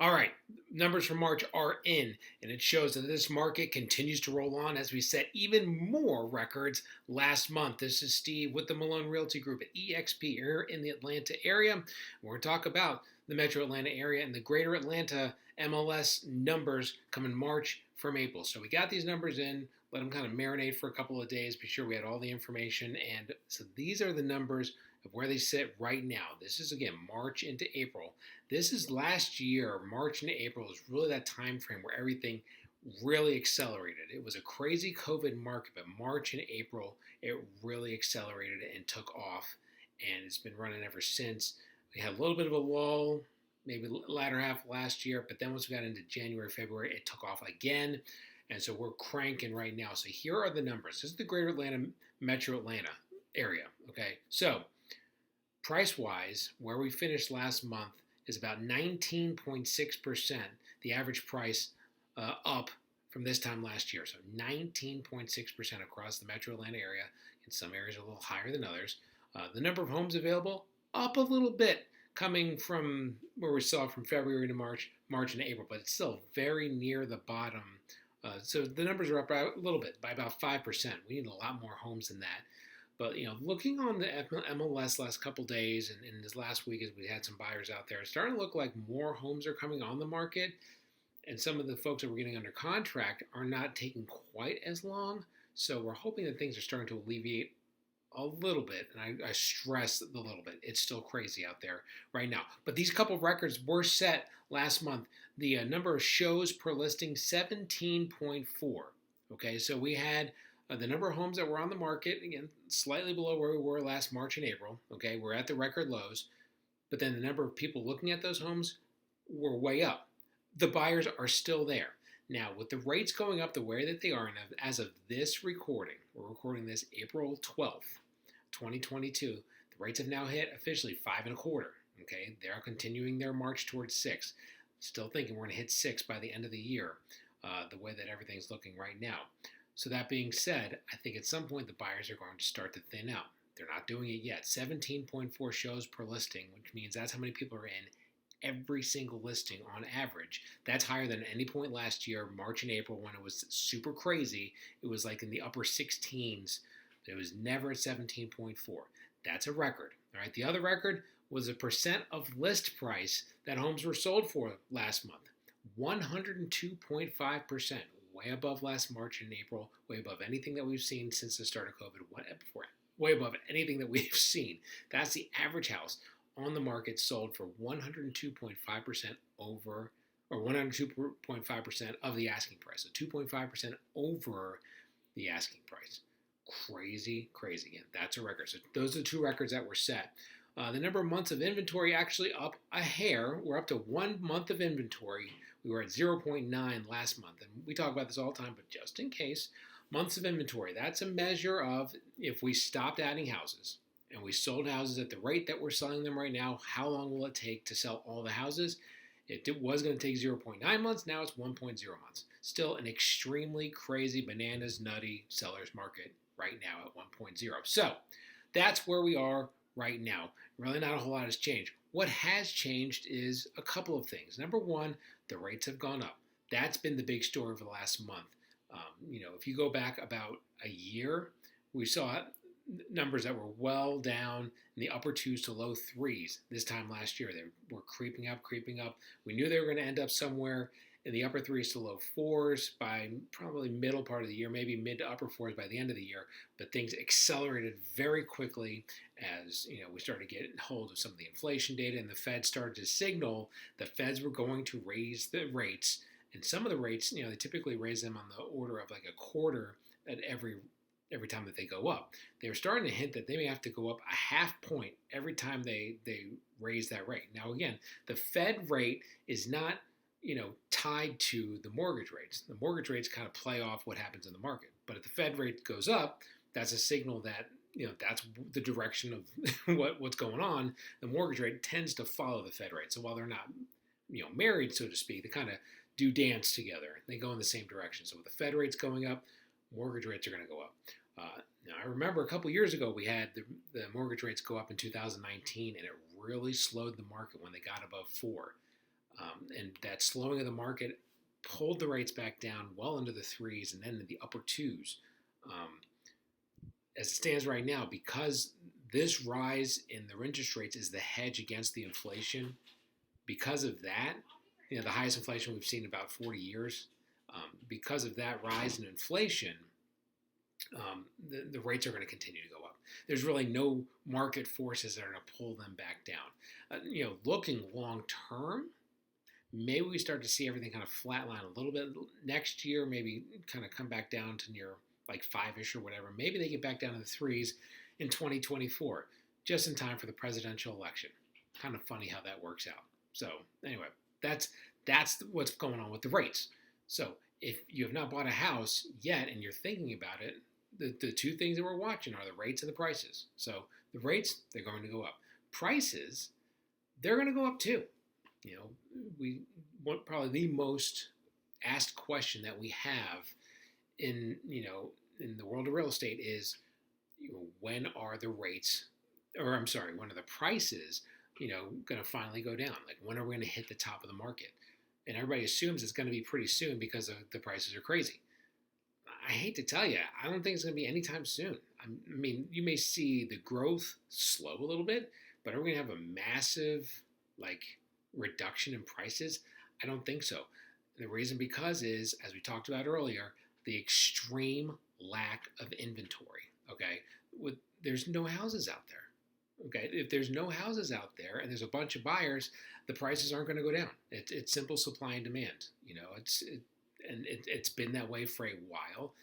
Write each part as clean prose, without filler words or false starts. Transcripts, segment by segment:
All right, numbers for March are in, and it shows that this market continues to roll on as we set even more records last month. This is Steve with the Malone Realty Group at eXp here in the Atlanta area. We're going to talk about the metro Atlanta area and the greater Atlanta MLS numbers coming March from April. So we got these numbers in, let them kind of marinate for a couple of days, be sure we had all the information. And so these are the numbers of where they sit right now. This is again March into April. This is last year, March into April is really that time frame where everything really accelerated. It was a crazy COVID market, but March and April it really accelerated and took off, and it's been running ever since. We had a little bit of a lull, maybe latter half of last year, but then once we got into January, February, it took off again. And so we're cranking right now. So here are the numbers. This is the greater Atlanta, metro Atlanta area. Okay. So price wise, where we finished last month is about 19.6%, the average price up from this time last year. So 19.6% across the metro Atlanta area. In some areas, a little higher than others. The number of homes available up a little bit, coming from where we saw from February to March, March and April, but it's still very near the bottom. So the numbers are up a little bit by about 5%. We need a lot more homes than that. But looking on the MLS last couple days and in this last week, as we had some buyers out there, it's starting to look like more homes are coming on the market, and some of the folks that we're getting under contract are not taking quite as long. So we're hoping that things are starting to alleviate a little bit, and I stress the little bit. It's still crazy out there right now. But these couple of records were set last month. The number of shows per listing, 17.4. Okay, so we had the number of homes that were on the market, again, slightly below where we were last March and April. Okay, we're at the record lows. But then the number of people looking at those homes were way up. The buyers are still there. Now, with the rates going up the way that they are, and as of this recording, we're recording this April 12th, 2022, the rates have now hit officially 5.25. Okay, they are continuing their march towards 6. Still thinking we're going to hit 6 by the end of the year, the way that everything's looking right now. So that being said, I think at some point the buyers are going to start to thin out. They're not doing it yet. 17.4 shows per listing, which means that's how many people are in every single listing on average. That's higher than any point last year, March and April, when it was super crazy. It was like in the upper 16s. It was never at 17.4. That's a record. All right. The other record was a percent of list price that homes were sold for last month. 102.5%. Way above last March and April. Way above anything that we've seen since the start of COVID. Way above anything that we've seen. That's the average house on the market sold for 102.5% over, or 102.5% of the asking price. So 2.5% over the asking price. Crazy, crazy. Again, that's a record. So those are the two records that were set. The number of months of inventory actually up a hair. We're up to 1 month of inventory. We were at 0.9 last month. And we talk about this all the time, but just in case, months of inventory. That's a measure of if we stopped adding houses and we sold houses at the rate that we're selling them right now, how long will it take to sell all the houses? It was going to take 0.9 months. Now it's 1.0 months. Still an extremely crazy, bananas, nutty seller's market right now at 1.0. So that's where we are right now. Really not a whole lot has changed. What has changed is a couple of things. Number one, the rates have gone up. That's been the big story over the last month. If you go back about a year, we saw numbers that were well down in the upper 2s to low 3s this time last year. They were creeping up. We knew they were going to end up somewhere in the upper 3s to low 4s by probably middle part of the year, maybe mid to upper 4s by the end of the year. But things accelerated very quickly as we started to get hold of some of the inflation data, and the Fed started to signal the Feds were going to raise the rates. And some of the rates, they typically raise them on the order of like a quarter at every time that they go up. They were starting to hint that they may have to go up a half point every time they raise that rate. Now, again, the Fed rate is not tied to the mortgage rates. The mortgage rates kind of play off what happens in the market. But if the Fed rate goes up, that's a signal that that's the direction of what's going on. The mortgage rate tends to follow the Fed rate. So while they're not married, so to speak, they kind of do dance together. They go in the same direction. So with the Fed rates going up, mortgage rates are going to go up. Now, I remember a couple years ago we had the mortgage rates go up in 2019, and it really slowed the market when they got above 4. And that slowing of the market pulled the rates back down well into the threes and then into the upper twos. As it stands right now, because this rise in the interest rates is the hedge against the inflation, because of that, the highest inflation we've seen in about 40 years, because of that rise in inflation, the rates are going to continue to go up. There's really no market forces that are going to pull them back down. Looking long term, maybe we start to see everything kind of flatline a little bit next year, maybe kind of come back down to near like 5-ish or whatever. Maybe they get back down to the threes in 2024, just in time for the presidential election. Kind of funny how that works out. So anyway, that's what's going on with the rates. So if you have not bought a house yet and you're thinking about it, the two things that we're watching are the rates and the prices. So the rates, they're going to go up. Prices, they're going to go up too. We want probably the most asked question that we have in the world of real estate is, when are the rates, or I'm sorry, when are the prices, going to finally go down? Like, when are we going to hit the top of the market? And everybody assumes it's going to be pretty soon because the prices are crazy. I hate to tell you, I don't think it's going to be anytime soon. I mean, you may see the growth slow a little bit, but are we going to have a massive, reduction in prices? I don't think so. And the reason because is, as we talked about earlier, the extreme lack of inventory, okay? There's no houses out there, okay? If there's no houses out there and there's a bunch of buyers, the prices aren't going to go down. It's simple supply and demand. It's been that way for a while.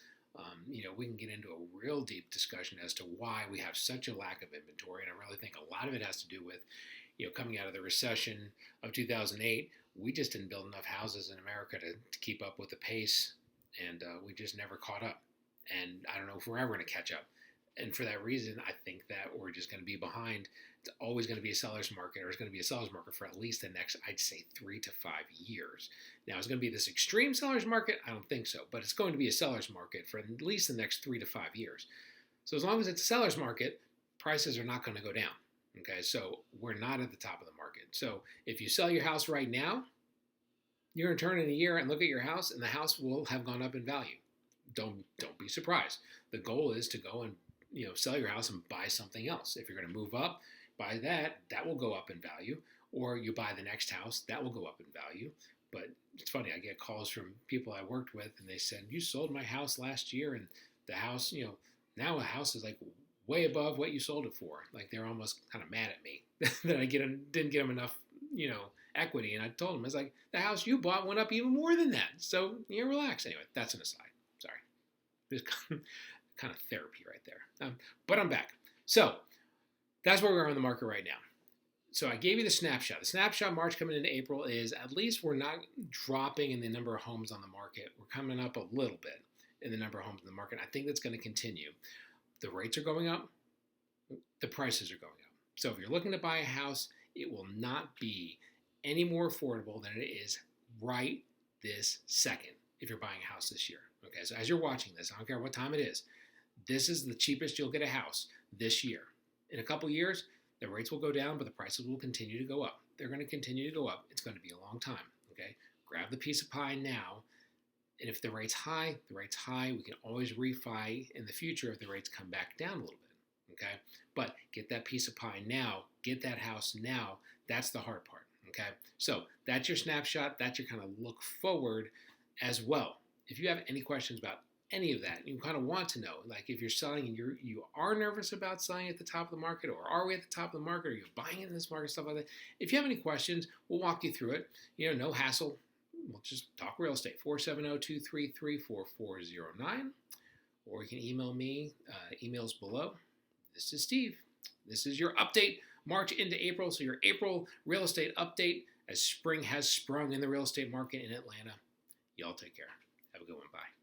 We can get into a real deep discussion as to why we have such a lack of inventory, and I really think a lot of it has to do with, coming out of the recession of 2008, we just didn't build enough houses in America to keep up with the pace, and we just never caught up. And I don't know if we're ever going to catch up. And for that reason, I think that we're just going to be behind. It's always going to be a seller's market, or it's going to be a seller's market for at least the next, I'd say, 3 to 5 years. Now, it's going to be this extreme seller's market? I don't think so. But it's going to be a seller's market for at least the next 3 to 5 years. So as long as it's a seller's market, prices are not going to go down. Okay, so we're not at the top of the market. So if you sell your house right now, you're going to turn in a year and look at your house, and the house will have gone up in value. Don't be surprised. The goal is to go and sell your house and buy something else. If you're going to move up, buy that will go up in value. Or you buy the next house, that will go up in value. But it's funny, I get calls from people I worked with, and they said, you sold my house last year, and the house, now a house is like way above what you sold it for. Like, they're almost kind of mad at me that I didn't get them enough, equity. And I told them, it's like, the house you bought went up even more than that. So, relax. Anyway, that's an aside. Sorry. Just kind of therapy right there. But I'm back. So that's where we are on the market right now. So I gave you the snapshot. The snapshot March coming into April is, at least we're not dropping in the number of homes on the market. We're coming up a little bit in the number of homes in the market. I think that's going to continue. The rates are going up. The prices are going up. So if you're looking to buy a house, it will not be any more affordable than it is right this second if you're buying a house this year. Okay, so as you're watching this, I don't care what time it is, this is the cheapest you'll get a house this year. In a couple years, the rates will go down, but the prices will continue to go up. They're going to continue to go up. It's going to be a long time. Okay, grab the piece of pie now. And if the rate's high, the rate's high. We can always refi in the future if the rates come back down a little bit. Okay, but get that piece of pie now. Get that house now. That's the hard part. Okay, so that's your snapshot. That's your kind of look forward as well. If you have any questions about any of that, you kind of want to know, like if you're selling and you are nervous about selling at the top of the market, or are we at the top of the market, or you're buying in this market, stuff like that. If you have any questions, we'll walk you through it. No hassle. We'll just talk real estate. 470-233-4409. Or you can email me. Emails below. This is Steve. This is your update, March into April. So your April real estate update as spring has sprung in the real estate market in Atlanta. Y'all take care. Have a good one. Bye.